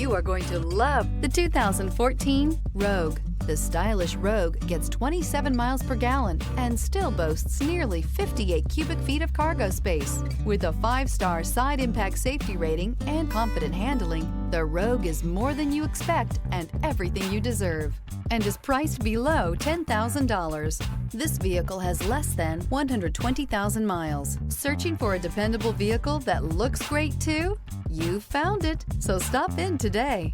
You are going to love the 2014 Rogue. The stylish Rogue gets 27 miles per gallon and still boasts nearly 58 cubic feet of cargo space. With a 5-star side impact safety rating and confident handling, the Rogue is more than you expect and everything you deserve, and is priced below $10,000. This vehicle has less than 120,000 miles. Searching for a dependable vehicle that looks great too? You found it, so stop in today.